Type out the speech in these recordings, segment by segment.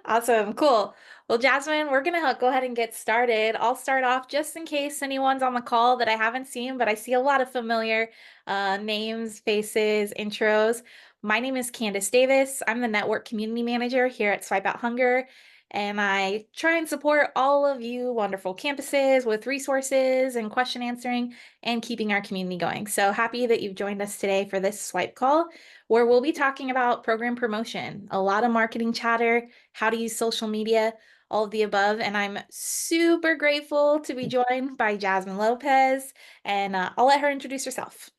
Awesome, cool. Well, Jasmine, we're gonna go ahead and get started. I'll start off just in case anyone's on the call that I haven't seen, but I see a lot of familiar names, faces, intros. My name is Candace Davis. I'm the Network Community Manager here at Swipe Out Hunger, and I try and support all of you wonderful campuses with resources and question answering and keeping our community going. So happy that you've joined us today for this Swipe call, where we'll be talking about program promotion, a lot of marketing chatter, how to use social media, all of the above. And I'm super grateful to be joined by Jasmine Lopez, and I'll let her introduce herself.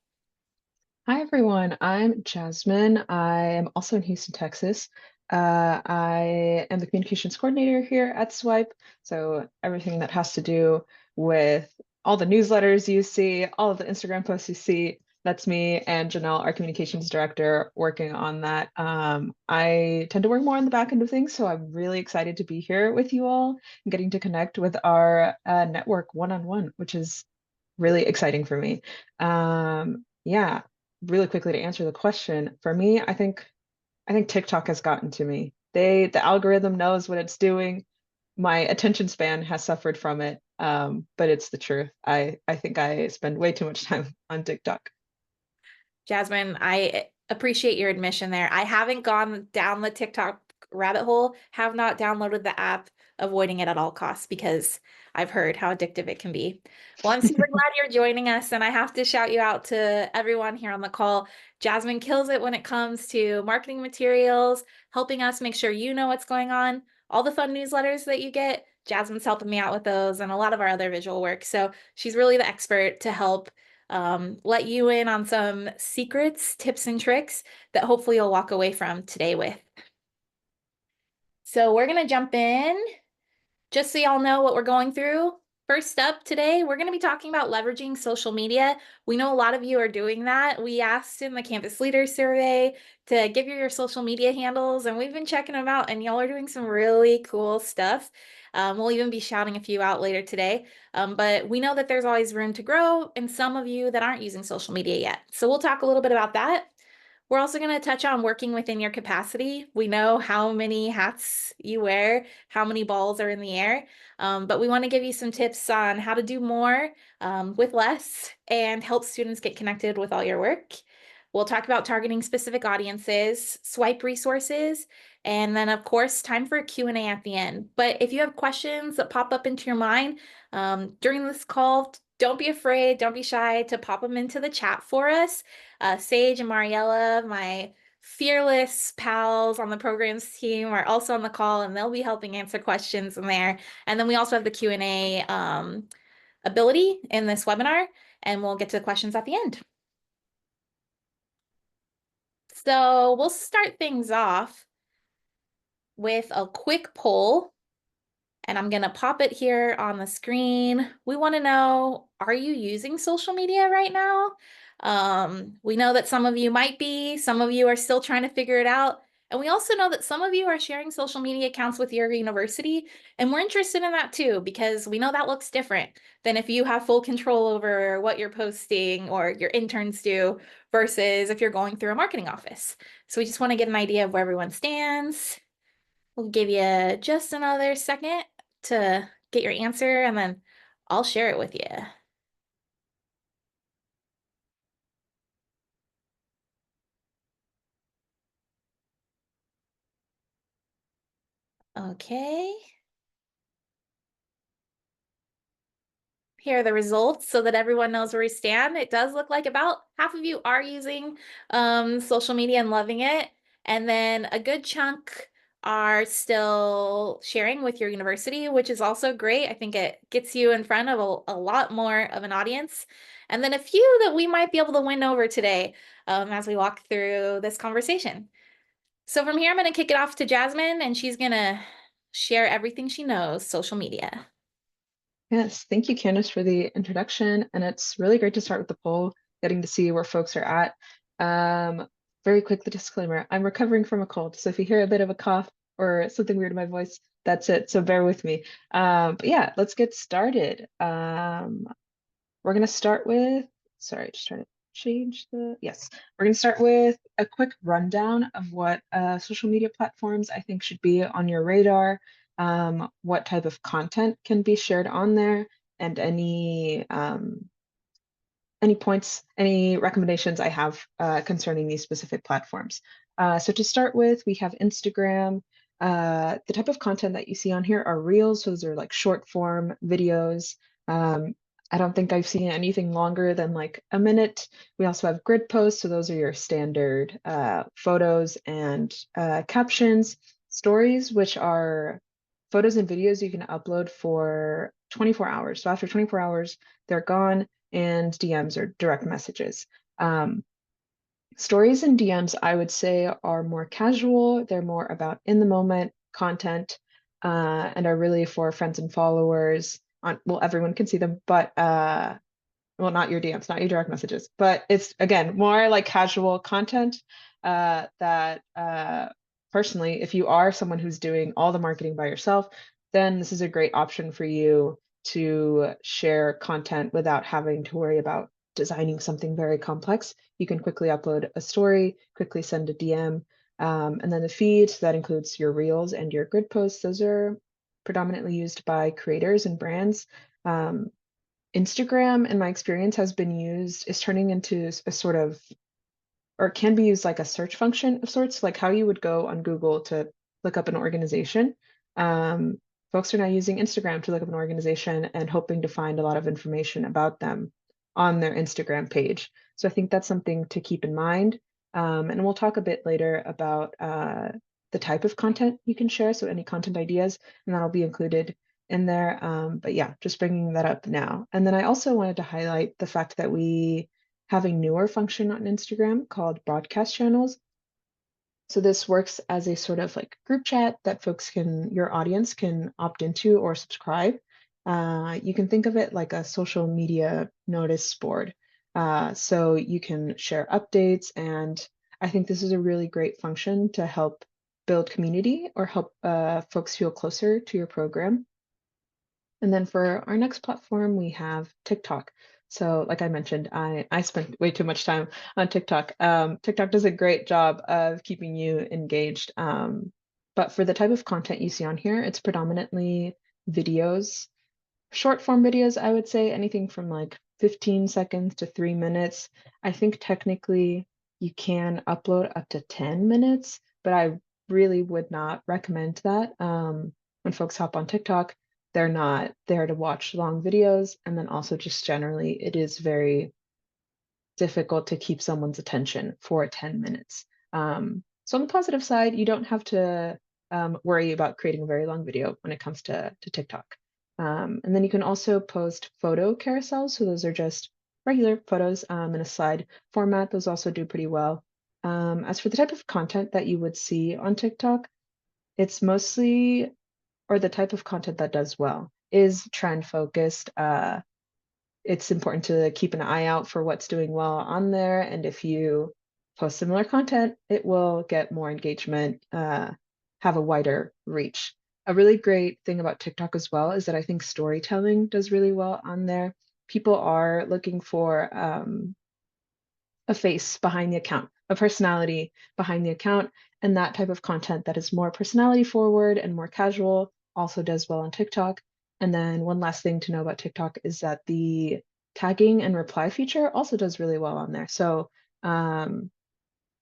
Hi, everyone. I'm Jasmine. I am also in Houston, Texas. I am the communications coordinator here at Swipe. So everything that has to do with all the newsletters you see, all of the Instagram posts you see, that's me and Janelle, our communications director, working on that. I tend to work more on the back end of things, so I'm really excited to be here with you all and getting to connect with our network one-on-one, which is really exciting for me. Yeah, really quickly to answer the question, for me, I think TikTok has gotten to me. The algorithm knows what it's doing. My attention span has suffered from it. But it's the truth. I think I spend way too much time on TikTok. Jasmine, I appreciate your admission there. I haven't gone down the TikTok rabbit hole, have not downloaded the app, avoiding it at all costs because I've heard how addictive it can be. Well, I'm super glad you're joining us, and I have to shout you out to everyone here on the call. Jasmine kills it when it comes to marketing materials, helping us make sure you know what's going on. All the fun newsletters that you get, Jasmine's helping me out with those and a lot of our other visual work. So she's really the expert to help let you in on some secrets, tips, and tricks that hopefully you'll walk away from today with. So we're going to jump in just so y'all know what we're going through. First up today, we're going to be talking about leveraging social media. We know a lot of you are doing that. We asked in the Campus Leaders Survey to give you your social media handles, and we've been checking them out, and y'all are doing some really cool stuff. We'll even be shouting a few out later today. But we know that there's always room to grow, and some of you that aren't using social media yet. So we'll talk a little bit about that. We're also going to touch on working within your capacity. We know how many hats you wear, how many balls are in the air, but we want to give you some tips on how to do more with less and help students get connected with all your work. We'll talk about targeting specific audiences, swipe resources, and then of course, time for a Q&A at the end. But if you have questions that pop up into your mind during this call, don't be afraid, don't be shy to pop them into the chat for us. Sage and Mariella, my fearless pals on the programs team, are also on the call, and they'll be helping answer questions in there. And then we also have the Q&A ability in this webinar, and we'll get to the questions at the end. So we'll start things off with a quick poll, and I'm going to pop it here on the screen. We want to know, are you using social media right now? We know that some of you might be, some of you are still trying to figure it out. And we also know that some of you are sharing social media accounts with your university. And we're interested in that too, because we know that looks different than if you have full control over what you're posting or your interns do versus if you're going through a marketing office. So we just want to get an idea of where everyone stands. We'll give you just another second to get your answer, and then I'll share it with you. Okay. Here are the results so that everyone knows where we stand. It does look like about half of you are using social media and loving it. And then a good chunk are still sharing with your university, which is also great. I think it gets you in front of a lot more of an audience. And then a few that we might be able to win over today as we walk through this conversation. So from here, I'm going to kick it off to Jasmine, and she's going to share everything she knows, social media. Yes, thank you, Candace, for the introduction. And it's really great to start with the poll, getting to see where folks are at. Very quick, the disclaimer, I'm recovering from a cold. So if you hear a bit of a cough or something weird in my voice, that's it. So bear with me. But yeah, let's get started. We're going to start with, sorry, just trying to change the, yes. We're going to start with a quick rundown of what social media platforms I think should be on your radar, what type of content can be shared on there, and any points, any recommendations I have concerning these specific platforms. So to start with, we have Instagram. The type of content that you see on here are reels. So those are like short form videos. Um, I don't think I've seen anything longer than like a minute. We also have grid posts. So those are your standard photos and captions. Stories, which are photos and videos you can upload for 24 hours. So after 24 hours, they're gone, and DMs or direct messages. Um, Stories and DMs, I would say, are more casual. They're more about in the moment content, and are really for friends and followers. Well, everyone can see them, but well, not your DMs, not your direct messages, but it's again more like casual content that personally, if you are someone who's doing all the marketing by yourself, then this is a great option for you to share content without having to worry about designing something very complex. You can quickly upload a story, quickly send a DM, and then the feed that includes your reels and your grid posts. Those are predominantly used by creators and brands. Um, Instagram, in my experience, has been used, is turning into a sort of, or it can be used like a search function of sorts, like how you would go on Google to look up an organization. Um, Folks are now using Instagram to look up an organization and hoping to find a lot of information about them on their Instagram page. So I think that's something to keep in mind. And we'll talk a bit later about the type of content you can share. So any content ideas, and that'll be included in there. But yeah, just bringing that up now. And then I also wanted to highlight the fact that we have a newer function on Instagram called broadcast channels. So this works as a sort of like group chat that folks can, your audience can opt into or subscribe. You can think of it like a social media notice board. So you can share updates, and I think this is a really great function to help build community or help folks feel closer to your program. And then for our next platform, we have TikTok. So like I mentioned, I spent way too much time on TikTok. TikTok does a great job of keeping you engaged. But for the type of content you see on here, it's predominantly videos, short form videos, I would say anything from like 15 seconds to 3 minutes. I think technically you can upload up to 10 minutes, but I really would not recommend that. When folks hop on TikTok, they're not there to watch long videos. And then also just generally, it is very difficult to keep someone's attention for 10 minutes. So on the positive side, you don't have to worry about creating a very long video when it comes to TikTok. And then you can also post photo carousels. So those are just regular photos in a slide format. Those also do pretty well. As for the type of content that you would see on TikTok, it's mostly, or the type of content that does well, is trend focused. It's important to keep an eye out for what's doing well on there. And if you post similar content, it will get more engagement, have a wider reach. A really great thing about TikTok as well is that I think storytelling does really well on there. People are looking for a face behind the account, a personality behind the account, and that type of content that is more personality forward and more casual also does well on TikTok. And then one last thing to know about TikTok is that the tagging and reply feature also does really well on there. So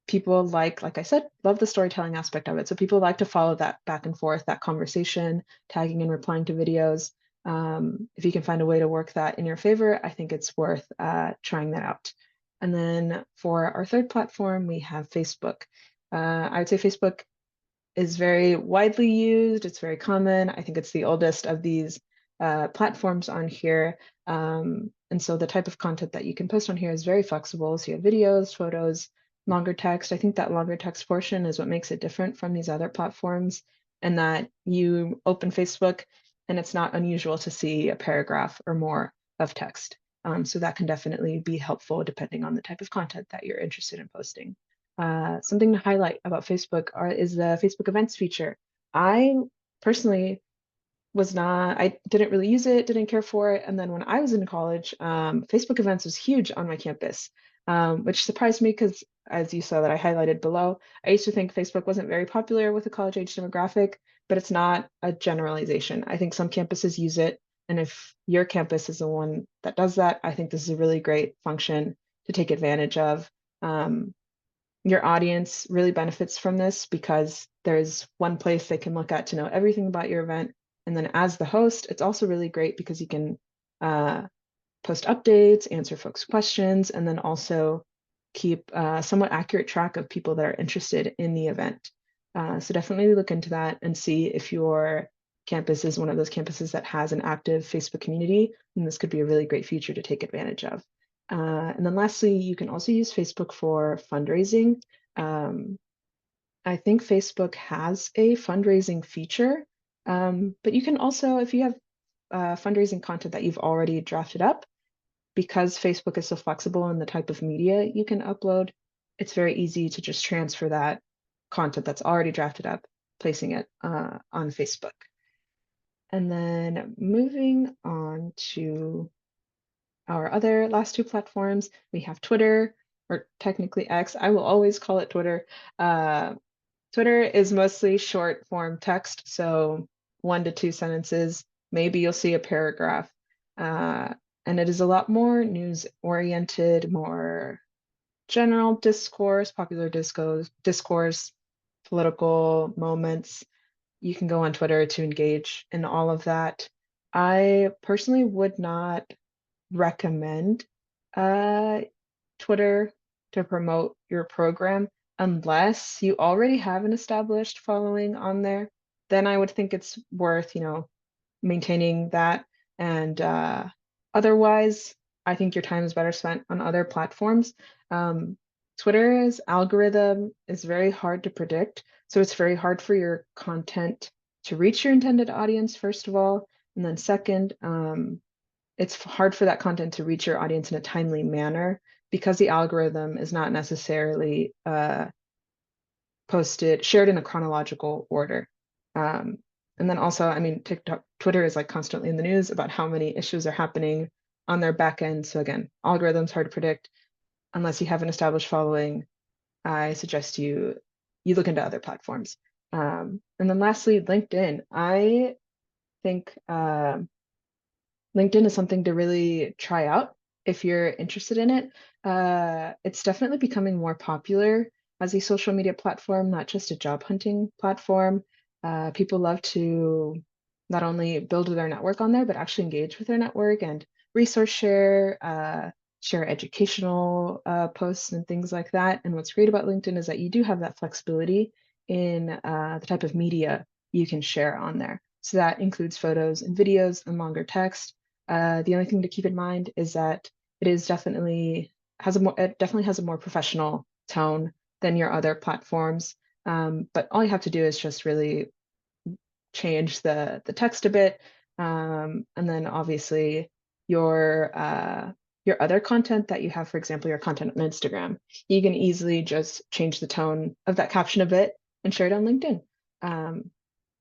people like I said, love the storytelling aspect of it. So people like to follow that back and forth, that conversation, tagging and replying to videos. If you can find a way to work that in your favor, I think it's worth trying that out. And then for our third platform, we have Facebook. I would say Facebook is very widely used. It's very common. I think it's the oldest of these platforms on here. And so the type of content that you can post on here is very flexible. So you have videos, photos, longer text. I think that longer text portion is what makes it different from these other platforms, and that you open Facebook and it's not unusual to see a paragraph or more of text. So that can definitely be helpful depending on the type of content that you're interested in posting. Something to highlight about Facebook is the Facebook events feature. I personally I didn't really use it, didn't care for it. And then when I was in college, Facebook events was huge on my campus. which surprised me because, as you saw that I highlighted below, I used to think Facebook wasn't very popular with the college age demographic, but it's not a generalization. I think some campuses use it, and if your campus is the one that does that, I think this is a really great function to take advantage of. Um, your audience really benefits from this because there's one place they can look at to know everything about your event. And then as the host, it's also really great because you can uh, post updates, answer folks' questions, and then also keep somewhat accurate track of people that are interested in the event. So definitely look into that and see if your campus is one of those campuses that has an active Facebook community, and this could be a really great feature to take advantage of. And then lastly, you can also use Facebook for fundraising. Um, I think Facebook has a fundraising feature, but you can also, if you have fundraising content that you've already drafted up, because Facebook is so flexible in the type of media you can upload, it's very easy to just transfer that content that's already drafted up, placing it on Facebook. And then moving on to our other last two platforms, we have Twitter, or technically X. I will always call it Twitter. Uh, Twitter is mostly short form text, so 1 to 2 sentences. Maybe you'll see a paragraph. Uh, and it is a lot more news oriented, more general discourse, popular discourse, political moments. You can go on Twitter to engage in all of that. I personally would not recommend uh, Twitter to promote your program unless you already have an established following on there. Then I would think it's worth, maintaining that. And otherwise, I think your time is better spent on other platforms. Um, Twitter's algorithm is very hard to predict. So it's very hard for your content to reach your intended audience, first of all. And then second, it's hard for that content to reach your audience in a timely manner because the algorithm is not necessarily shared in a chronological order. Um, and then also, I mean, Twitter is like constantly in the news about how many issues are happening on their back end. So again, algorithms hard to predict. Unless you have an established following, I suggest you look into other platforms. And then lastly, LinkedIn. I think LinkedIn is something to really try out if you're interested in it. It's definitely becoming more popular as a social media platform, not just a job hunting platform. People love to not only build their network on there, but actually engage with their network and resource share, share educational posts and things like that. And what's great about LinkedIn is that you do have that flexibility in the type of media you can share on there. So that includes photos and videos and longer text. The only thing to keep in mind is that it definitely has a more professional tone than your other platforms. But all you have to do is just really change the text a bit, and then obviously your other content that you have, for example, your content on Instagram, you can easily just change the tone of that caption a bit and share it on LinkedIn. Um,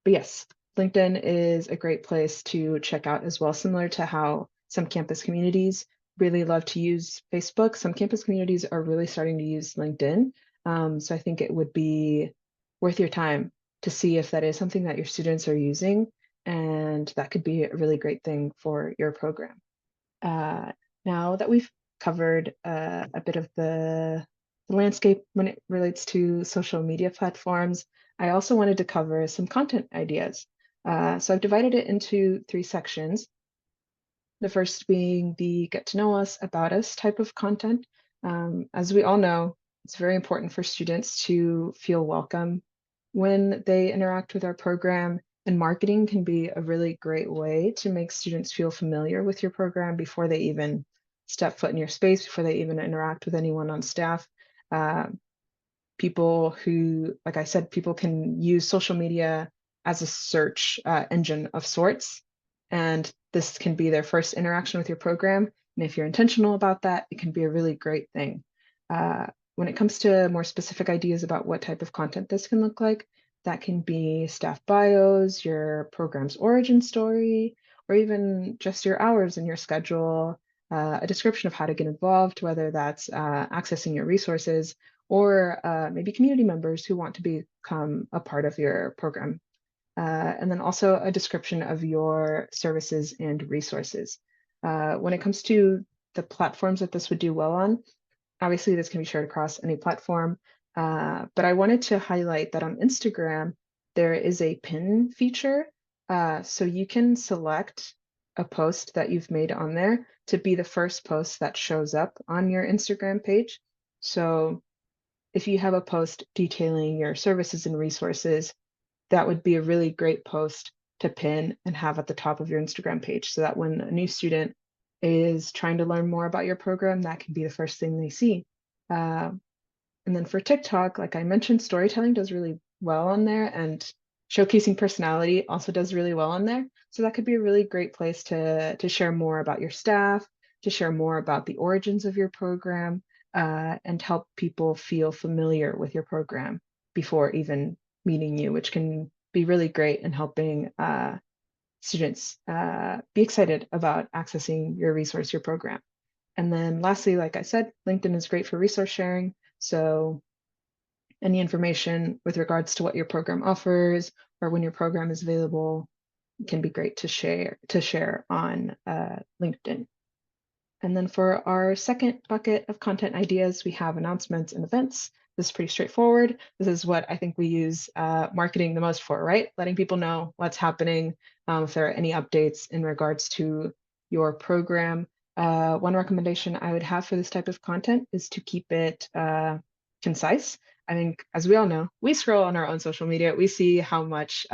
but yes, LinkedIn is a great place to check out as well, similar to how some campus communities really love to use Facebook. Some campus communities are really starting to use LinkedIn. So I think it would be worth your time to see if that is something that your students are using, and that could be a really great thing for your program. Uh, Now that we've covered a bit of the landscape when it relates to social media platforms, I also wanted to cover some content ideas. So I've divided it into three sections. The first being the get to know us, about us type of content. As we all know, it's very important for students to feel welcome when they interact with our program, and marketing can be a really great way to make students feel familiar with your program before they even step foot in your space, before they even interact with anyone on staff. Uh, People who, like I said, people can use social media as a search engine of sorts. And this can be their first interaction with your program. And if you're intentional about that, it can be a really great thing. When it comes to more specific ideas about what type of content this can look like, that can be staff bios, your program's origin story, or even just your hours and your schedule, a description of how to get involved, whether that's accessing your resources or maybe community members who want to become a part of your program. And then also a description of your services and resources. When it comes to the platforms that this would do well on, obviously this can be shared across any platform, but I wanted to highlight that on Instagram, there is a pin feature. So you can select a post that you've made on there to be the first post that shows up on your Instagram page. So if you have a post detailing your services and resources, that would be a really great post to pin and have at the top of your Instagram page so that when a new student is trying to learn more about your program, that can be the first thing they see. Uh, and then for TikTok, like I mentioned, storytelling does really well on there, and showcasing personality also does really well on there. So that could be a really great place to share more about your staff, to share more about the origins of your program, and help people feel familiar with your program before even meeting you, which can be really great in helping students be excited about accessing your resource, your program. And then lastly, like I said, LinkedIn is great for resource sharing. So any information with regards to what your program offers or when your program is available can be great to share on LinkedIn. And then for our second bucket of content ideas, we have announcements and events. This is pretty straightforward. This is what I think we use marketing the most for, right? Letting people know what's happening, if there are any updates in regards to your program. One recommendation I would have for this type of content is to keep it concise. I think, as we all know, we scroll on our own social media, we see how much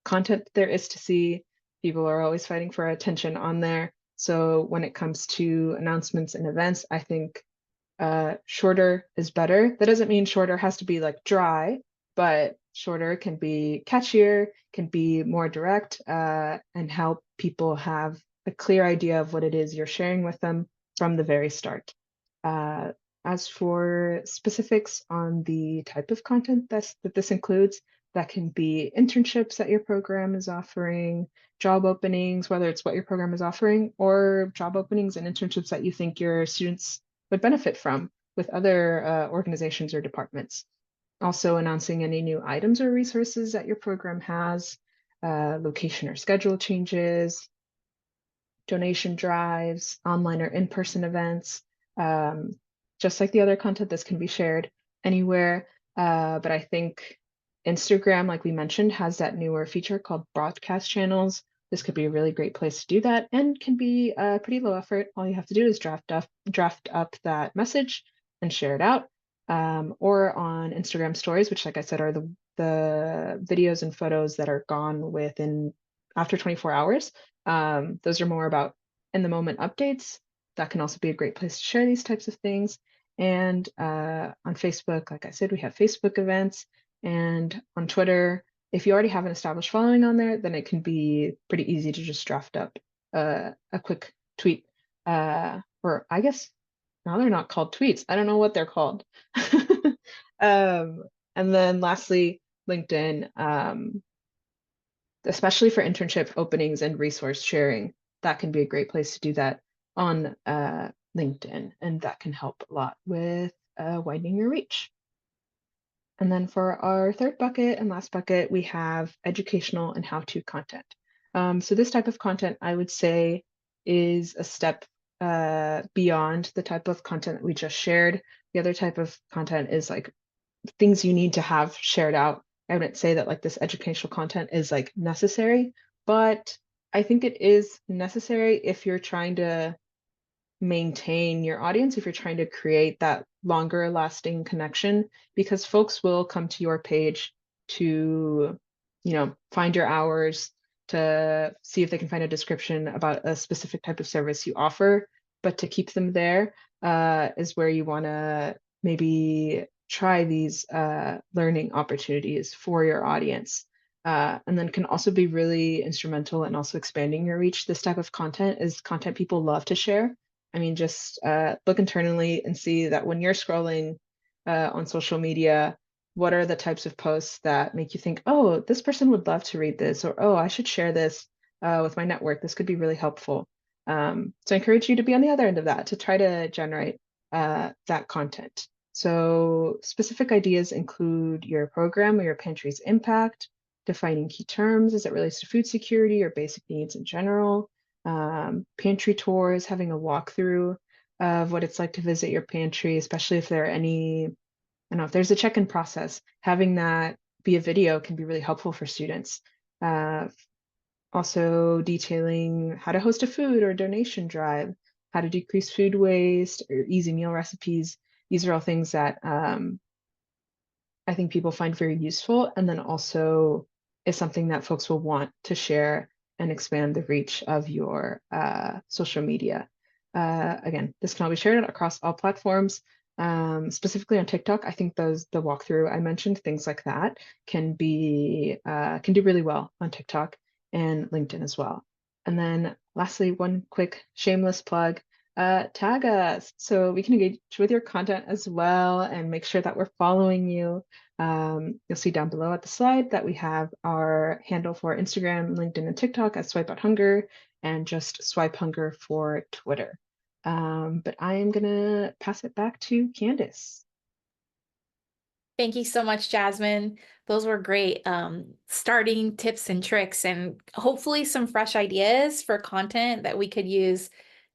content there is to see. People are always fighting for attention on there. So when it comes to announcements and events, I think shorter is better. That doesn't mean shorter has to be like dry, but shorter can be catchier, can be more direct, and help people have a clear idea of what it is you're sharing with them from the very start. Uh, as for specifics on the type of content that this includes, that can be internships that your program is offering, job openings, whether it's what your program is offering, or job openings and internships that you think your students would benefit from with other organizations or departments. Also announcing any new items or resources that your program has, location or schedule changes, donation drives, online or in-person events. Um, just like the other content, this can be shared anywhere. But I think Instagram, like we mentioned, has that newer feature called broadcast channels. This could be a really great place to do that and can be pretty low effort. All you have to do is draft up that message and share it out. Or on Instagram stories, which, like I said, are the videos and photos that are gone within after 24 hours. Those are more about in the moment updates. That can also be a great place to share these types of things. And on Facebook, like I said, we have Facebook events. And on Twitter, if you already have an established following on there, then it can be pretty easy to just draft up a quick tweet. Or I guess now they're not called tweets. I don't know what they're called. And then lastly, LinkedIn. Especially for internship openings and resource sharing, that can be a great place to do that on LinkedIn, and that can help a lot with widening your reach. And then for our third bucket and last bucket, we have educational and how-to content. So this type of content, I would say, is a step beyond the type of content that we just shared. The other type of content is like things you need to have shared out. I wouldn't say that like this educational content is like necessary, but I think it is necessary if you're trying to maintain your audience, if you're trying to create that longer lasting connection, because folks will come to your page to, find your hours, to see if they can find a description about a specific type of service you offer. But to keep them there is where you want to maybe try these learning opportunities for your audience. And then can also be really instrumental in also expanding your reach. This type of content is content people love to share. I mean, just look internally and see that when you're scrolling on social media, what are the types of posts that make you think, oh, this person would love to read this, or oh, I should share this with my network. This could be really helpful. So I encourage you to be on the other end of that to try to generate that content. So specific ideas include your program or your pantry's impact, defining key terms as it relates to food security or basic needs in general, pantry tours, having a walkthrough of what it's like to visit your pantry, especially if there are any, I don't know, if there's a check-in process, having that be a video can be really helpful for students. Uh, Also detailing how to host a food or donation drive, how to decrease food waste or easy meal recipes. These are all things that I think people find very useful, and then also is something that folks will want to share and expand the reach of your social media. Again, this can all be shared across all platforms. Specifically on TikTok, I think the walkthrough I mentioned, things like that, can do really well on TikTok and LinkedIn as well. And then lastly, one quick shameless plug, tag us so we can engage with your content as well and make sure that we're following you. You'll see down below at the slide that we have our handle for Instagram, LinkedIn, and TikTok at Swipe Out Hunger, and just Swipe Hunger for Twitter. But I am gonna pass it back to Candice. Thank you so much, Jasmine. Those were great starting tips and tricks, and hopefully some fresh ideas for content that we could use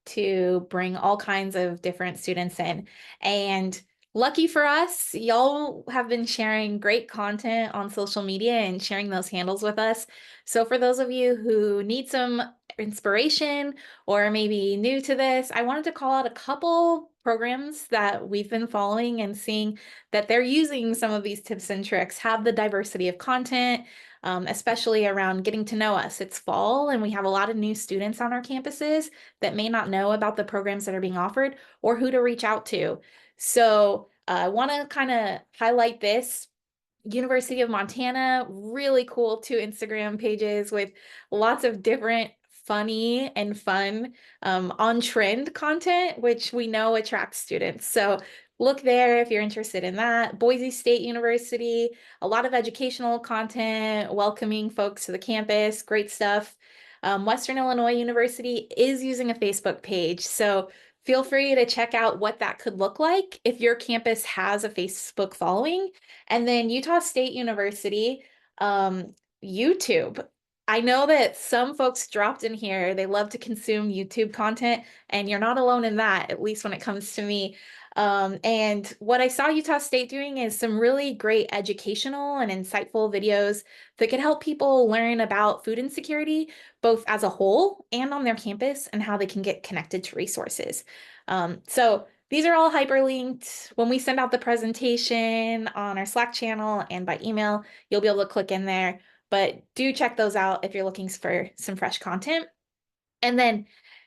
to bring all kinds of different students in. And lucky for us, y'all have been sharing great content on social media and sharing those handles with us. So for those of you who need some inspiration or maybe new to this, I wanted to call out a couple programs that we've been following and seeing that they're using some of these tips and tricks, have the diversity of content, especially around getting to know us. It's fall and we have a lot of new students on our campuses that may not know about the programs that are being offered or who to reach out to. So I want to kind of highlight this. University of Montana, really cool 2 Instagram pages with lots of different funny and fun on trend content, which we know attracts students. So look there if you're interested in that. Boise State University, a lot of educational content, welcoming folks to the campus, great stuff. Western Illinois University is using a Facebook page. So feel free to check out what that could look like if your campus has a Facebook following. And then Utah State University, YouTube. I know that some folks dropped in here, they love to consume YouTube content, and you're not alone in that, at least when it comes to me. And what I saw Utah State doing is some really great educational and insightful videos that could help people learn about food insecurity, both as a whole and on their campus, and how they can get connected to resources. So these are all hyperlinked. When we send out the presentation on our Slack channel and by email, you'll be able to click in there. But do check those out if you're looking for some fresh content. And then,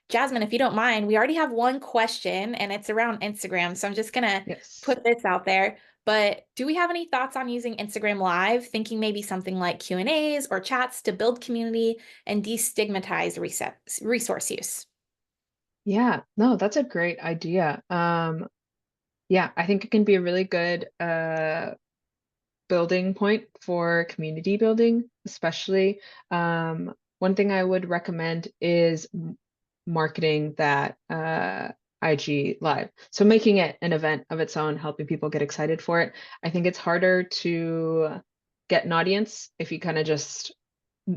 Jasmine, if you don't mind, we already have one question and it's around Instagram. So I'm just gonna Yes. put this out there. But do we have any thoughts on using Instagram Live, thinking maybe something like Q&As or chats to build community and destigmatize resource use? Yeah, no, that's a great idea. Yeah, I think it can be a really good building point for community building, especially. One thing I would recommend is marketing that IG Live. So making it an event of its own, helping people get excited for it. I think it's harder to get an audience if you kind of just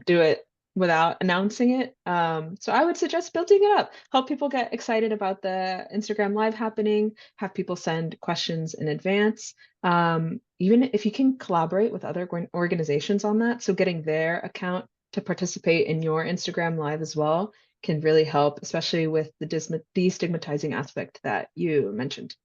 do it without announcing it. So I would suggest building it up, help people get excited about the Instagram Live happening, have people send questions in advance. Even if you can collaborate with other organizations on that, so getting their account to participate in your Instagram Live as well can really help, especially with the destigmatizing aspect that you mentioned.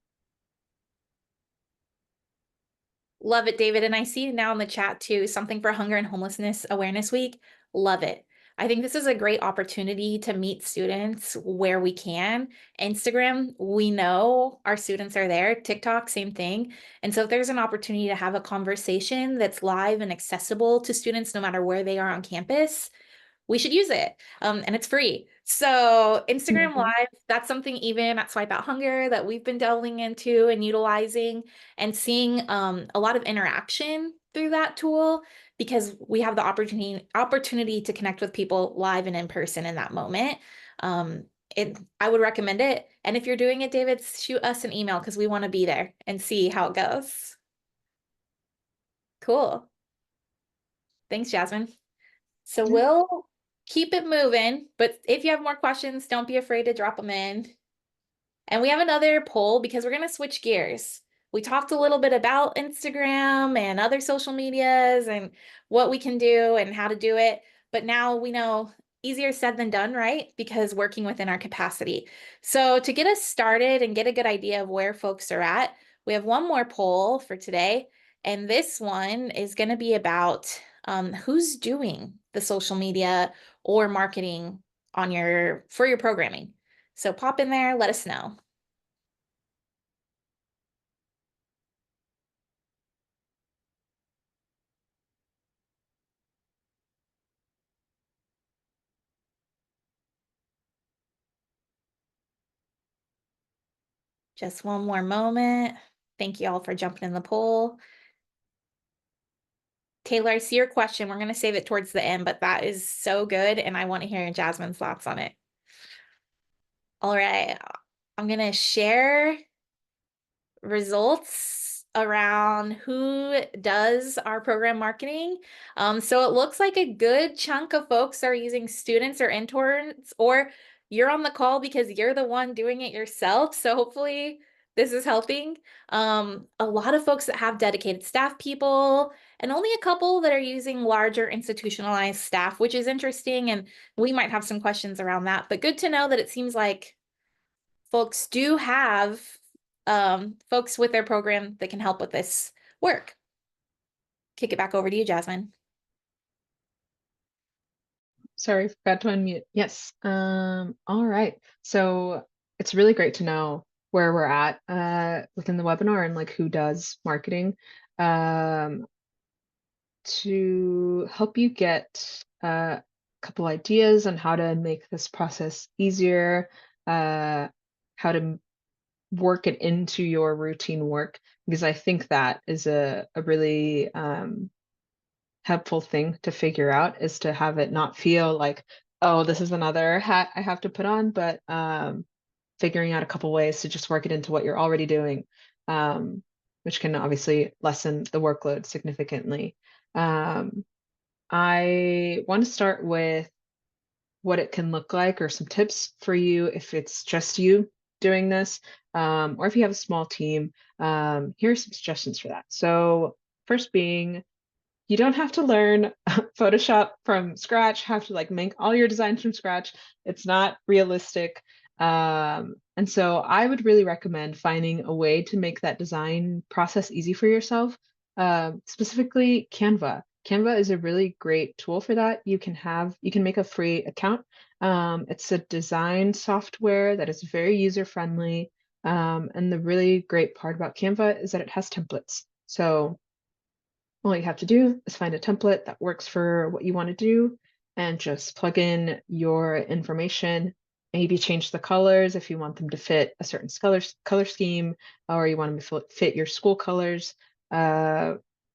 Love it, David. And I see now in the chat too, something for Hunger and Homelessness Awareness Week. Love it. I think this is a great opportunity to meet students where we can. Instagram, we know our students are there. TikTok, same thing. And so if there's an opportunity to have a conversation that's live and accessible to students no matter where they are on campus, we should use it. And it's free. So Instagram Mhm. Live, that's something even at Swipe Out Hunger that we've been delving into and utilizing and seeing a lot of interaction through that tool because we have the opportunity to connect with people live and in person in that moment. I would recommend it. And if you're doing it, David, shoot us an email because we want to be there and see how it goes. Cool. Thanks, Jasmine. So Yeah. we'll keep it moving, but if you have more questions, don't be afraid to drop them in. And we have another poll because we're going to switch gears. We talked a little bit about Instagram and other social medias and what we can do and how to do it. But now we know easier said than done, right? Because working within our capacity. So to get us started and get a good idea of where folks are at, we have one more poll for today. And this one is going to be about who's doing the social media or marketing on for your programming. So pop in there, let us know. Just one more moment. Thank you all for jumping in the poll. Taylor, I see your question. We're going to save it towards the end, but that is so good. And I want to hear Jasmine's thoughts on it. All right. I'm going to share results around who does our program marketing. So it looks like a good chunk of folks are using students or interns, or you're on the call because you're the one doing it yourself. So hopefully this is helping. A lot of folks that have dedicated staff people, and only a couple that are using larger institutionalized staff, which is interesting. And we might have some questions around that, but good to know that it seems like folks do have folks with their program that can help with this work. Kick it back over to you, Jasmine. Sorry, forgot to unmute. Yes. All right. So it's really great to know where we're at within the webinar and like who does marketing. To help you get a couple ideas on how to make this process easier, how to work it into your routine work, because I think that is a really helpful thing to figure out, is to have it not feel like, oh, this is another hat I have to put on, but figuring out a couple ways to just work it into what you're already doing, um, which can obviously lessen the workload significantly. Um, I want to start with what it can look like or some tips for you if it's just you doing this, or if you have a small team. Here are some suggestions for that. So, first being, you don't have to learn Photoshop from scratch, have to like make all your designs from scratch. It's not realistic. And so I would really recommend finding a way to make that design process easy for yourself. Specifically Canva. Canva is a really great tool for that. You can make a free account. It's a design software that is very user friendly. And the really great part about Canva is that it has templates. So all you have to do is find a template that works for what you want to do and just plug in your information. Maybe change the colors if you want them to fit a certain color scheme, or you want them to fit your school colors. Uh,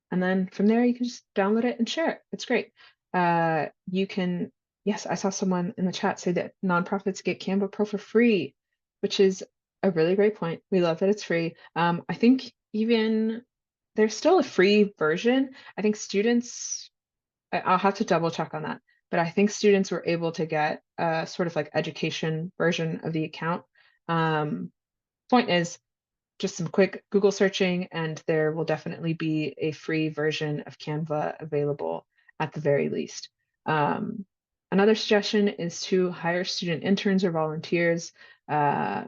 and then from there, you can just download it and share it. It's great. You can, yes, I saw someone in the chat say that nonprofits get Canva Pro for free, which is a really great point. We love that it's free. I think even there's still a free version. I think students, I'll have to double check on that, but I think students were able to get a sort of like education version of the account. Um, Point is, just some quick Google searching, and there will definitely be a free version of Canva available at the very least. Um, Another suggestion is to hire student interns or volunteers. Uh,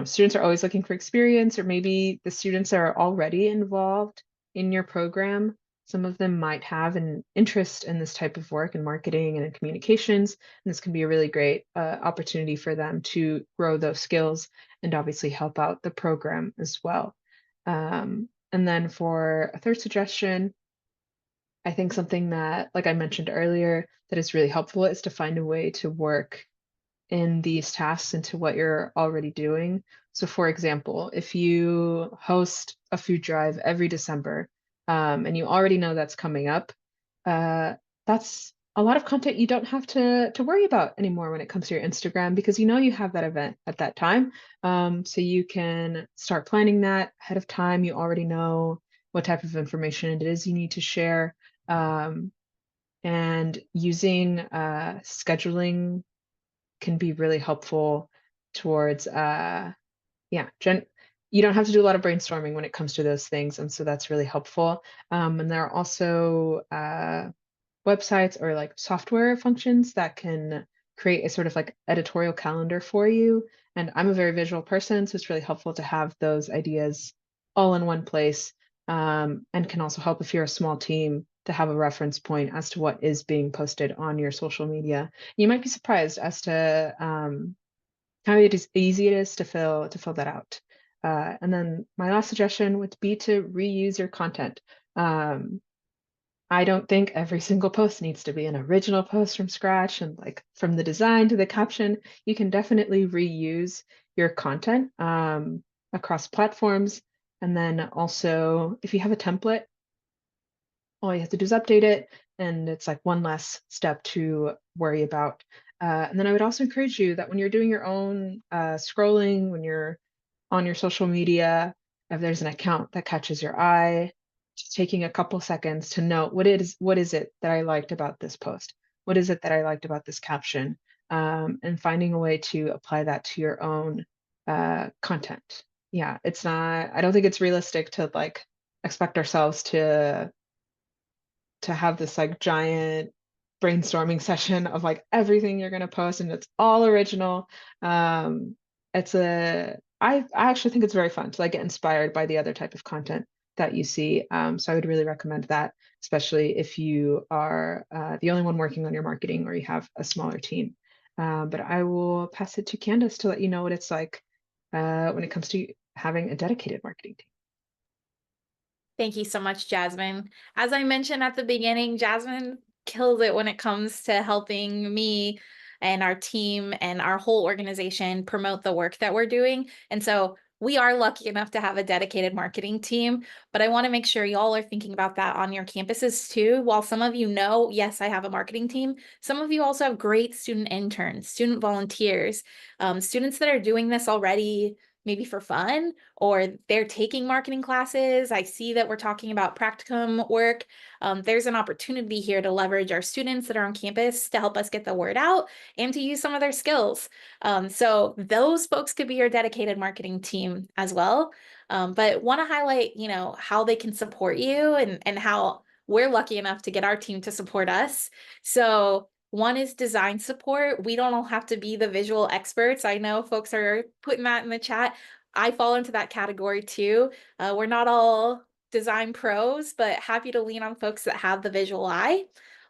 Students are always looking for experience, or maybe the students are already involved in your program. Some of them might have an interest in this type of work in marketing and in communications, and this can be a really great opportunity for them to grow those skills and obviously help out the program as well. And then for a third suggestion, I think something that, like I mentioned earlier, that is really helpful is to find a way to work in these tasks into what you're already doing. So, for example, if you host a food drive every December, and you already know that's coming up, uh, that's a lot of content you don't have to worry about anymore when it comes to your Instagram because you know you have that event at that time. So you can start planning that ahead of time. You already know what type of information it is you need to share. Um, and using scheduling can be really helpful towards yeah, you don't have to do a lot of brainstorming when it comes to those things, and so that's really helpful. And there are also websites or like software functions that can create a sort of like editorial calendar for you. And I'm a very visual person, so it's really helpful to have those ideas all in one place. And can also help if you're a small team to have a reference point as to what is being posted on your social media. You might be surprised as to how easy it is to fill that out. And then my last suggestion would be to reuse your content. Um, I don't think every single post needs to be an original post from scratch and like from the design to the caption. You can definitely reuse your content across platforms. And then also, if you have a template, all you have to do is update it, and it's like one less step to worry about. And then I would also encourage you that when you're doing your own scrolling, when you're on your social media, if there's an account that catches your eye, just taking a couple seconds to note what is it that I liked about this post? What is it that I liked about this caption? And finding a way to apply that to your own content. Yeah, it's not, I don't think it's realistic to like expect ourselves to have this like giant brainstorming session of like everything you're going to post and it's all original. It's a I actually think it's very fun to like get inspired by the other type of content that you see. So I would really recommend that, especially if you are the only one working on your marketing or you have a smaller team. But I will pass it to Candace to let you know what it's like when it comes to having a dedicated marketing team. Thank you so much, Jasmine. As I mentioned at the beginning, Jasmine kills it when it comes to helping me and our team and our whole organization promote the work that we're doing. And so we are lucky enough to have a dedicated marketing team, but I want to make sure y'all are thinking about that on your campuses too. While some of you know, yes, I have a marketing team, some of you also have great student interns, student volunteers, students that are doing this already maybe for fun, or they're taking marketing classes. I see that we're talking about practicum work. There's an opportunity here to leverage our students that are on campus to help us get the word out and to use some of their skills. So those folks could be your dedicated marketing team as well. But want to highlight, how they can support you and how we're lucky enough to get our team to support us. So one is design support. We don't all have to be the visual experts. I know folks are putting that in the chat. I fall into that category too. We're not all design pros, but happy to lean on folks that have the visual eye.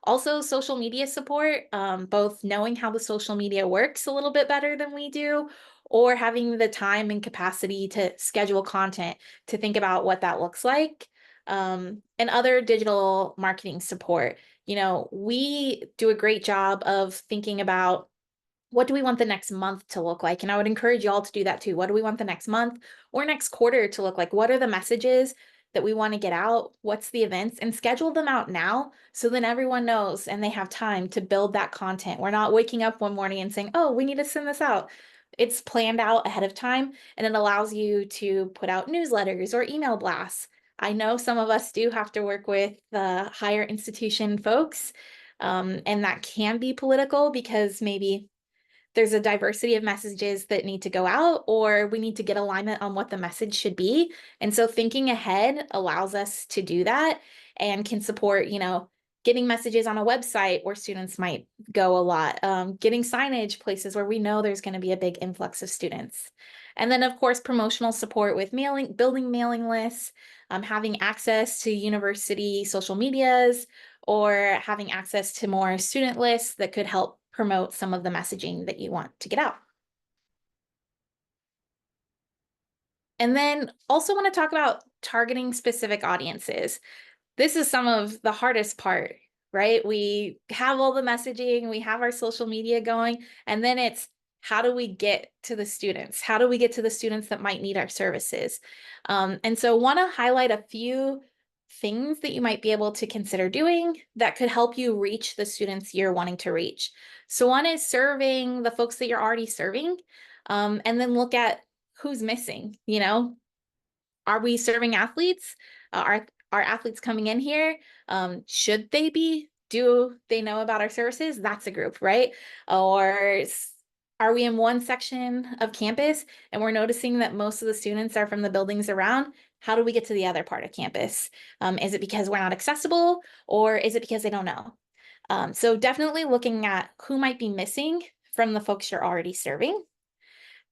Also, social media support, both knowing how the social media works a little bit better than we do, or having the time and capacity to schedule content to think about what that looks like. And other digital marketing support. We do a great job of thinking about what do we want the next month to look like? And I would encourage y'all to do that too. What do we want the next month or next quarter to look like? What are the messages that we want to get out? What's the events? And schedule them out now so then everyone knows and they have time to build that content. We're not waking up one morning and saying, oh, we need to send this out. It's planned out ahead of time and it allows you to put out newsletters or email blasts. I know some of us do have to work with the higher institution folks, and that can be political because maybe there's a diversity of messages that need to go out, or we need to get alignment on what the message should be. And so thinking ahead allows us to do that and can support, getting messages on a website where students might go a lot, getting signage places where we know there's going to be a big influx of students. And then, of course, promotional support with mailing, building mailing lists, having access to university social medias, or having access to more student lists that could help promote some of the messaging that you want to get out. And then also want to talk about targeting specific audiences. This is some of the hardest part, right? We have all the messaging, we have our social media going, and then it's how do we get to the students? How do we get to the students that might need our services? And so want to highlight a few things that you might be able to consider doing that could help you reach the students you're wanting to reach. So one is serving the folks that you're already serving, and then look at who's missing. Are we serving athletes? Are athletes coming in here? Should they be? Do they know about our services? That's a group, right? Or are we in one section of campus and we're noticing that most of the students are from the buildings around? How do we get to the other part of campus? Is it because we're not accessible, or is it because they don't know? So definitely looking at who might be missing from the folks you're already serving.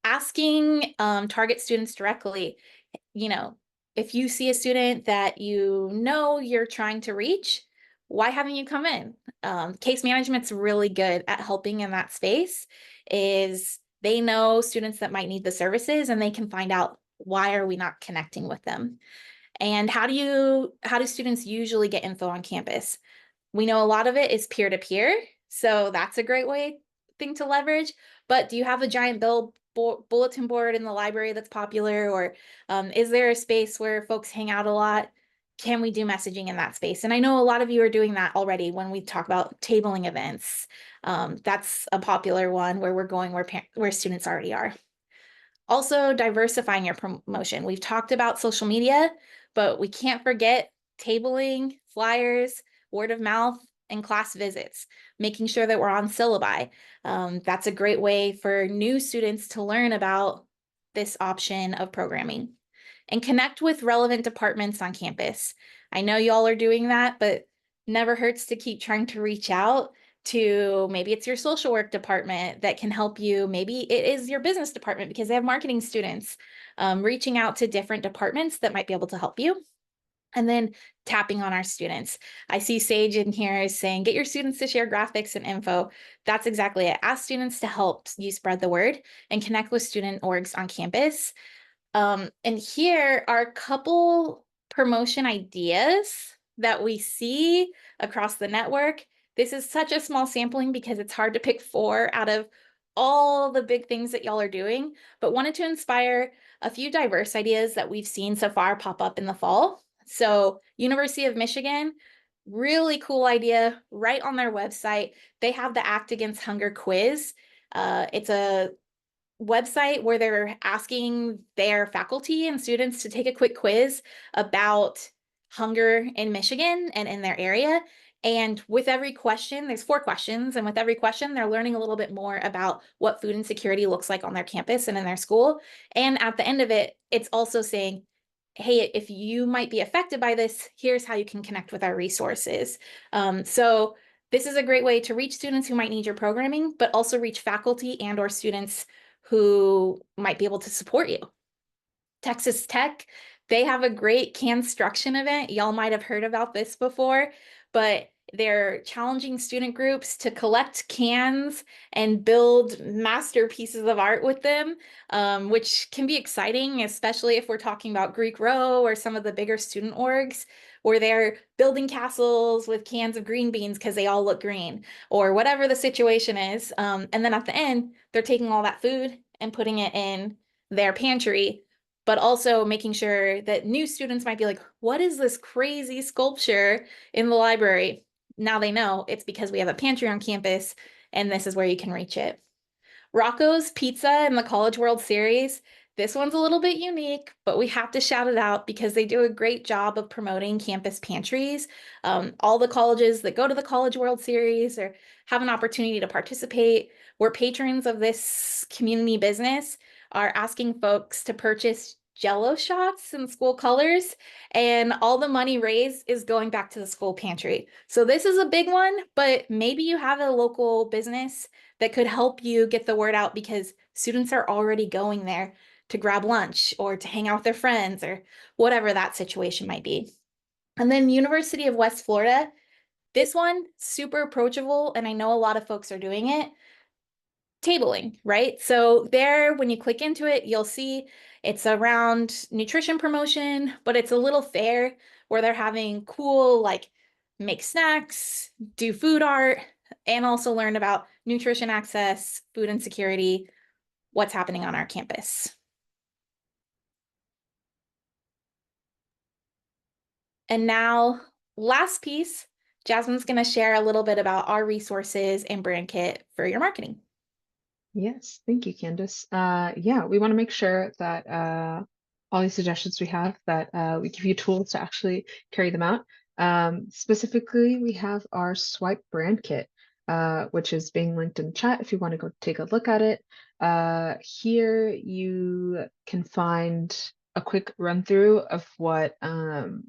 Asking target students directly, you know, if you see a student that you're trying to reach, why haven't you come in? Case management's really good at helping in that space. Is they know students that might need the services, and they can find out why are we not connecting with them. And how do students usually get info on campus? We know a lot of it is peer to peer, so that's a great thing to leverage. But do you have a giant bulletin board in the library that's popular, or is there a space where folks hang out a lot? Can we do messaging in that space? And I know a lot of you are doing that already when we talk about tabling events. That's a popular one where we're going where students already are. Also, diversifying your promotion. We've talked about social media, but we can't forget tabling, flyers, word of mouth, and class visits, making sure that we're on syllabi. That's a great way for new students to learn about this option of programming. And connect with relevant departments on campus. I know y'all are doing that, but never hurts to keep trying to reach out to, maybe it's your social work department that can help you. Maybe it is your business department because they have marketing students. Reaching out to different departments that might be able to help you. And then tapping on our students. I see Sage in here is saying, get your students to share graphics and info. That's exactly it. Ask students to help you spread the word and connect with student orgs on campus. And here are a couple promotion ideas that we see across the network. This is such a small sampling because it's hard to pick 4 out of all the big things that y'all are doing, but wanted to inspire a few diverse ideas that we've seen so far pop up in the fall. So University of Michigan, really cool idea right on their website. They have the Act Against Hunger quiz. It's a website where they're asking their faculty and students to take a quick quiz about hunger in Michigan and in their area. And with every question, there's 4 questions, and with every question, they're learning a little bit more about what food insecurity looks like on their campus and in their school. And at the end of it, it's also saying, hey, if you might be affected by this, here's how you can connect with our resources. So this is a great way to reach students who might need your programming, but also reach faculty and or students who might be able to support you. Texas Tech, they have a great construction event. Y'all might have heard about this before, but they're challenging student groups to collect cans and build masterpieces of art with them, which can be exciting, especially if we're talking about Greek Row or some of the bigger student orgs, where they're building castles with cans of green beans because they all look green, or whatever the situation is. And then at the end, they're taking all that food and putting it in their pantry, but also making sure that new students might be like, what is this crazy sculpture in the library? Now they know it's because we have a pantry on campus, and this is where you can reach it. Rocco's Pizza and the College World Series. This one's a little bit unique, but we have to shout it out because they do a great job of promoting campus pantries. All the colleges that go to the College World Series or have an opportunity to participate, we're patrons of this community business, are asking folks to purchase Jello shots in school colors, and all the money raised is going back to the school pantry. So this is a big one, but maybe you have a local business that could help you get the word out because students are already going there to grab lunch or to hang out with their friends or whatever that situation might be. And then University of West Florida, this one, super approachable, and I know a lot of folks are doing it. Tabling, right? So there, when you click into it, you'll see it's around nutrition promotion, but it's a little fair where they're having cool, like, make snacks, do food art, and also learn about nutrition access, food insecurity, what's happening on our campus. And now, last piece, Jasmine's going to share a little bit about our resources and brand kit for your marketing. Yes, thank you, Candace. Yeah, we want to make sure that all these suggestions we have, that we give you tools to actually carry them out. Specifically, we have our Swipe brand kit, which is being linked in chat if you want to go take a look at it. Here you can find a quick run through of what our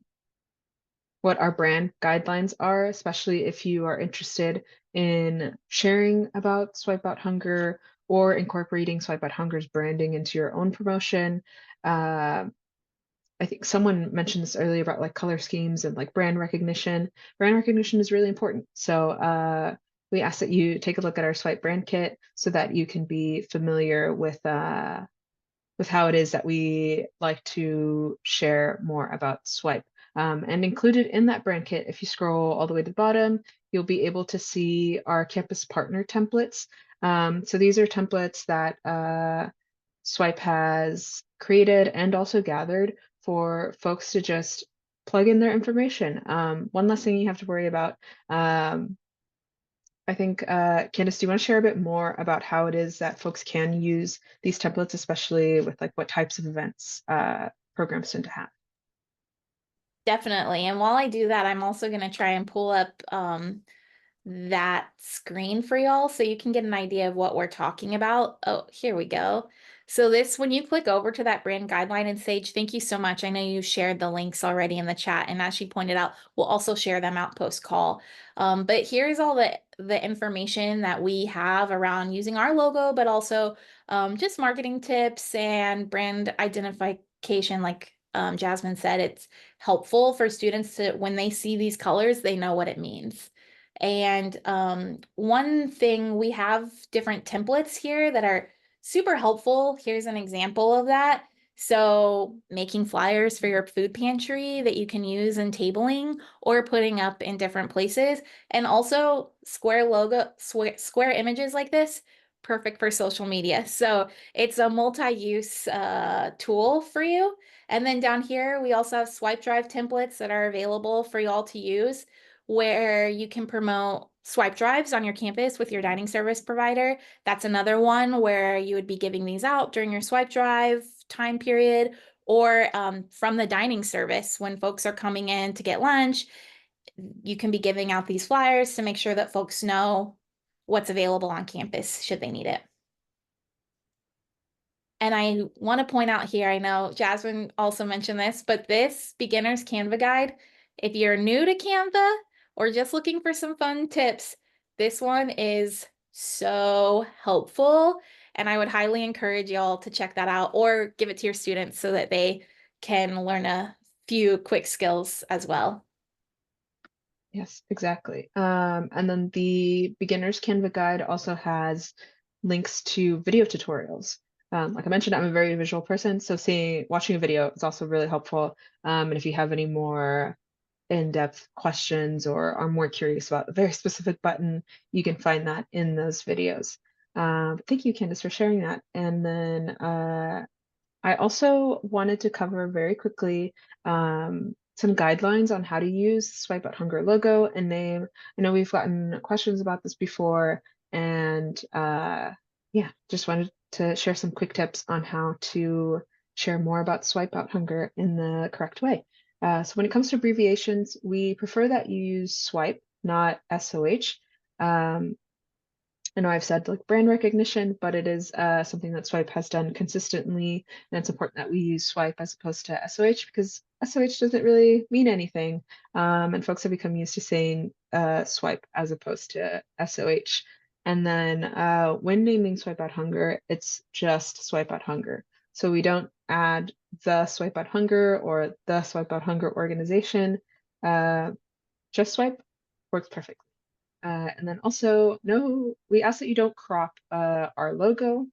brand guidelines are, especially if you are interested in sharing about Swipe Out Hunger or incorporating Swipe Out Hunger's branding into your own promotion. Uh, I think someone mentioned this earlier about like color schemes and like brand recognition. Brand recognition is really important. So we ask that you take a look at our Swipe brand kit so that you can be familiar with how it is that we like to share more about Swipe. And included in that brand kit, if you scroll all the way to the bottom, you'll be able to see our campus partner templates. So these are templates that Swipe has created and also gathered for folks to just plug in their information. One less thing you have to worry about. I think, Candace, do you want to share a bit more about how it is that folks can use these templates, especially with like what types of events programs tend to have? Definitely. And while I do that, I'm also going to try and pull up that screen for y'all so you can get an idea of what we're talking about. Oh, here we go. So this, when you click over to that brand guideline, and Sage, thank you so much. I know you shared the links already in the chat, and as she pointed out, we'll also share them out post call. But here's all the information that we have around using our logo, but also just marketing tips and brand identification. Like Jasmine said, it's helpful for students to, when they see these colors, they know what it means. And one thing, we have different templates here that are super helpful. Here's an example of that. So making flyers for your food pantry that you can use in tabling or putting up in different places. And also square images like this, perfect for social media. So it's a multi-use tool for you. And then down here, we also have swipe drive templates that are available for y'all to use where you can promote swipe drives on your campus with your dining service provider. That's another one where you would be giving these out during your swipe drive time period or from the dining service when folks are coming in to get lunch. You can be giving out these flyers to make sure that folks know what's available on campus should they need it. And I want to point out here, I know Jasmine also mentioned this, but this beginner's Canva guide, if you're new to Canva or just looking for some fun tips, this one is so helpful. And I would highly encourage y'all to check that out or give it to your students so that they can learn a few quick skills as well. Yes, exactly. And then the beginner's Canva guide also has links to video tutorials. Like I mentioned, I'm a very visual person, so watching a video is also really helpful. And if you have any more in-depth questions or are more curious about a very specific button, you can find that in those videos. But thank you, Candace, for sharing that. And then I also wanted to cover very quickly some guidelines on how to use Swipe Out Hunger logo and name. I know we've gotten questions about this before, and yeah, just wanted to share some quick tips on how to share more about Swipe Out Hunger in the correct way. So when it comes to abbreviations, we prefer that you use swipe, not SOH. I know I've said like brand recognition, but it is something that Swipe has done consistently, and it's important that we use Swipe as opposed to SOH because SOH doesn't really mean anything, and folks have become used to saying Swipe as opposed to SOH. And then when naming Swipe Out Hunger, it's just Swipe Out Hunger. So we don't add the Swipe Out Hunger or the Swipe Out Hunger organization. Uh, just Swipe works perfectly. And then also, no, we ask that you don't crop our logo.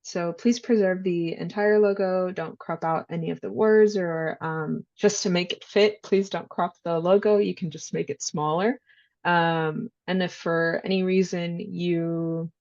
So please preserve the entire logo. Don't crop out any of the words or just to make it fit, please don't crop the logo. You can just make it smaller. And if for any reason you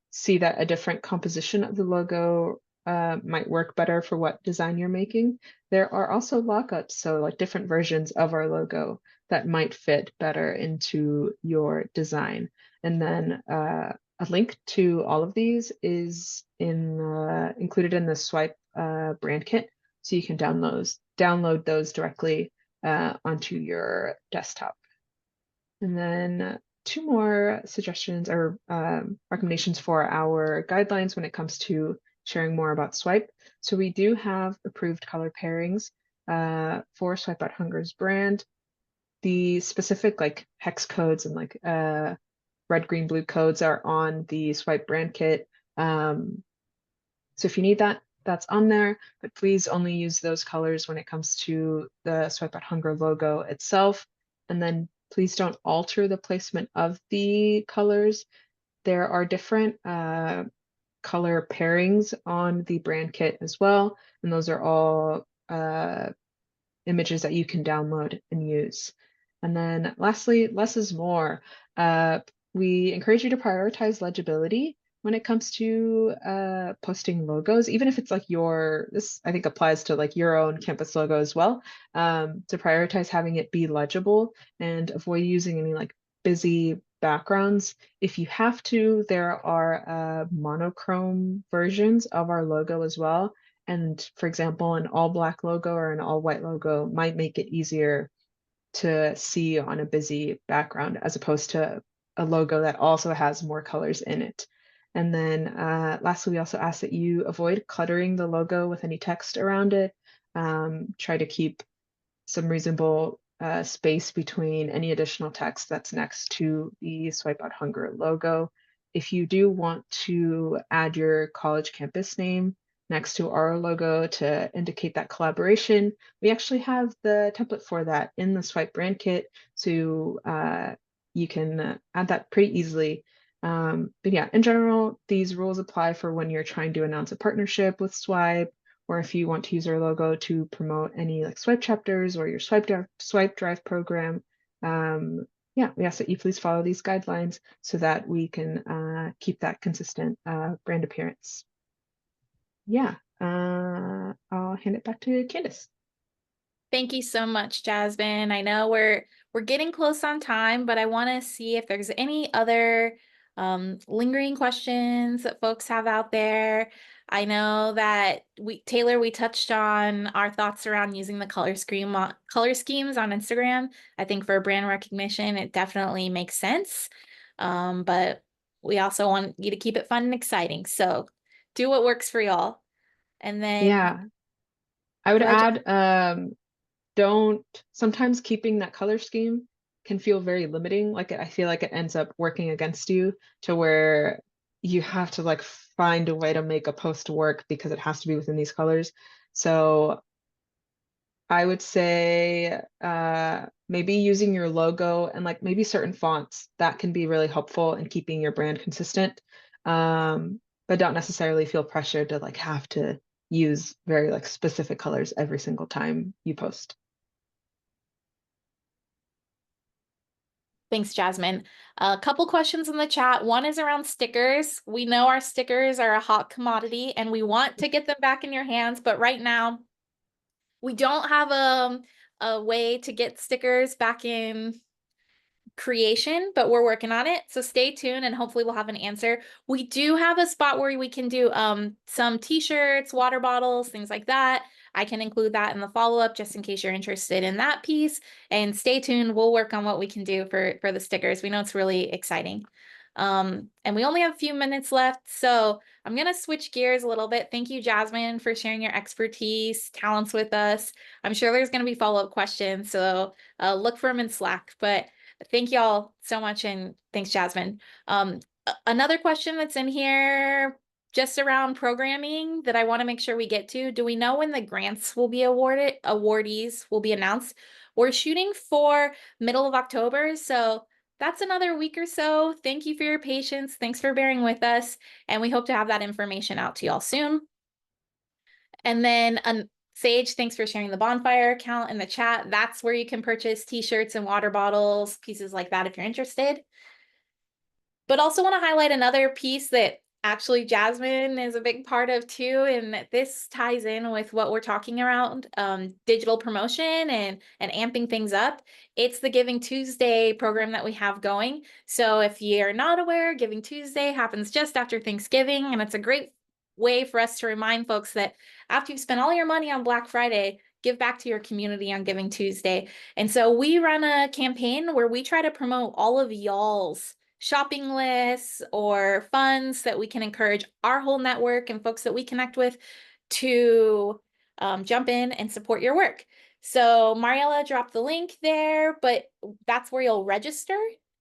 see that a different composition of the logo might work better for what design you're making. There are also lockups, so like different versions of our logo that might fit better into your design. And then a link to all of these is included in the Swipe brand kit, so you can download those directly onto your desktop. And then two more suggestions or recommendations for our guidelines when it comes to sharing more about Swipe. So we do have approved color pairings for Swipe Out Hunger's brand. The specific like hex codes and like red, green, blue codes are on the Swipe brand kit. So if you need that, that's on there, but please only use those colors when it comes to the Swipe Out Hunger logo itself. And then please don't alter the placement of the colors. There are different color pairings on the brand kit as well, and those are all images that you can download and use. And then lastly, less is more. Uh, we encourage you to prioritize legibility when it comes to posting logos, even if it's like this I think applies to like your own campus logo as well, to prioritize having it be legible and avoid using any like busy backgrounds. If you have to, there are monochrome versions of our logo as well. And for example, an all black logo or an all white logo might make it easier to see on a busy background as opposed to a logo that also has more colors in it. And then lastly, we also ask that you avoid cluttering the logo with any text around it. Try to keep some reasonable space between any additional text that's next to the Swipe Out Hunger logo. If you do want to add your college campus name next to our logo to indicate that collaboration, we actually have the template for that in the Swipe brand kit. So you can add that pretty easily. But yeah, in general, these rules apply for when you're trying to announce a partnership with Swipe, or if you want to use our logo to promote any like Swipe chapters or your Swipe Drive program. Yeah, we ask that you please follow these guidelines so that we can keep that consistent brand appearance. Yeah, I'll hand it back to Candace. Thank you so much, Jasmine. I know we're getting close on time, but I want to see if there's any other lingering questions that folks have out there. I know that Taylor, we touched on our thoughts around using the color schemes on Instagram. I think for brand recognition, it definitely makes sense. But we also want you to keep it fun and exciting. So do what works for y'all. And then Yeah, I would go ahead. add don't sometimes keeping that color scheme can feel very limiting. Like I feel like it ends up working against you to where you have to like find a way to make a post work because it has to be within these colors. So I would say maybe using your logo and like maybe certain fonts that can be really helpful in keeping your brand consistent. But don't necessarily feel pressured to like have to use very like specific colors every single time you post. Thanks, Jasmine. A couple questions in the chat. One is around stickers. We know our stickers are a hot commodity and we want to get them back in your hands, but right now we don't have a way to get stickers back in creation, but we're working on it. So stay tuned and hopefully we'll have an answer. We do have a spot where we can do some t-shirts, water bottles, things like that. I can include that in the follow-up just in case you're interested in that piece. And stay tuned. We'll work on what we can do for the stickers. We know it's really exciting. And we only have a few minutes left, so I'm gonna switch gears a little bit. Thank you, Jasmine, for sharing your expertise, talents with us. I'm sure there's gonna be follow-up questions, so look for them in Slack. But thank you all so much, and thanks, Jasmine. Another question that's in here just around programming that I want to make sure we get to. Do we know when the grants will be awarded? Awardees will be announced. We're shooting for middle of October, so that's another week or so. Thank you for your patience. Thanks for bearing with us, and we hope to have that information out to y'all soon. And then Sage, thanks for sharing the bonfire account in the chat. That's where you can purchase t-shirts and water bottles, pieces like that if you're interested. But also want to highlight another piece that Actually, Jasmine is a big part of too, and this ties in with what we're talking around digital promotion and amping things up. It's the Giving Tuesday program that we have going. So if you're not aware, Giving Tuesday happens just after Thanksgiving, and it's a great way for us to remind folks that after you've spent all your money on Black Friday, give back to your community on Giving Tuesday. And so we run a campaign where we try to promote all of y'all's shopping lists or funds that we can encourage our whole network and folks that we connect with to jump in and support your work. So Mariella dropped the link there, but that's where you'll register.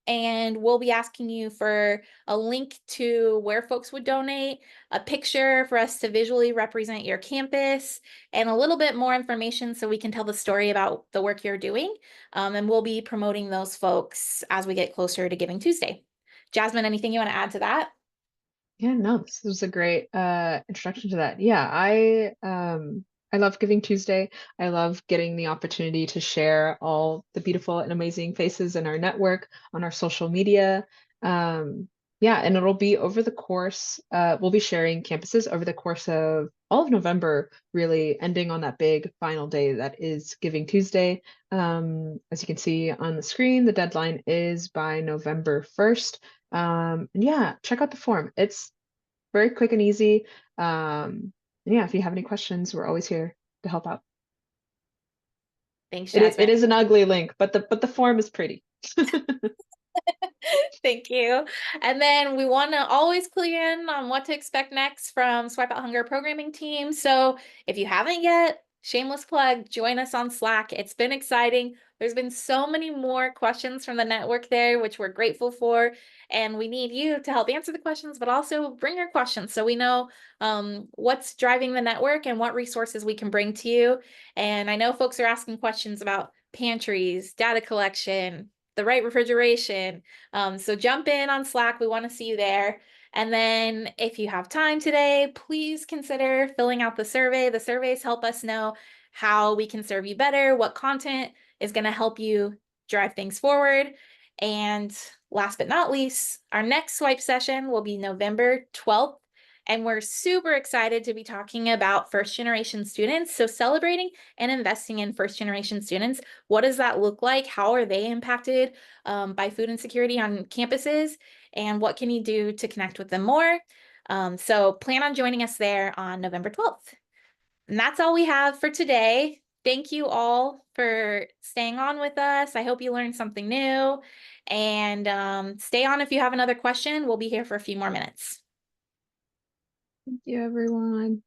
And we'll be asking you for a link to where folks would donate, a picture for us to visually represent your campus, and a little bit more information so we can tell the story about the work you're doing. And we'll be promoting those folks as we get closer to Giving Tuesday. Jasmine, anything you want to add to that? Yeah, no, this was a great introduction to that. Yeah, I love Giving Tuesday. I love getting the opportunity to share all the beautiful and amazing faces in our network on our social media. Yeah, and it'll be over the course, we'll be sharing campuses over the course of all of November, really ending on that big final day that is Giving Tuesday. As you can see on the screen, the deadline is by November 1st. And yeah, check out the form. It's very quick and easy. And yeah, if you have any questions, we're always here to help out. Thanks, It Jasmine. is an ugly link, but the form is pretty. Thank you. And then we want to always clue in on what to expect next from Swipe Out Hunger programming team. So if you haven't yet, shameless plug, join us on Slack. It's been exciting. There's been so many more questions from the network there, which we're grateful for. And we need you to help answer the questions, but also bring your questions so we know what's driving the network and what resources we can bring to you. And I know folks are asking questions about pantries, data collection, the right refrigeration. So jump in on Slack. We want to see you there. And then if you have time today, please consider filling out the survey. The surveys help us know how we can serve you better, what content is going to help you drive things forward. And last but not least, our next swipe session will be November 12th. And we're super excited to be talking about first generation students. So celebrating and investing in first generation students. What does that look like? How are they impacted by food insecurity on campuses? And what can you do to connect with them more? So plan on joining us there on November 12th. And that's all we have for today. Thank you all for staying on with us. I hope you learned something new. And stay on if you have another question. We'll be here for a few more minutes. Thank you, everyone.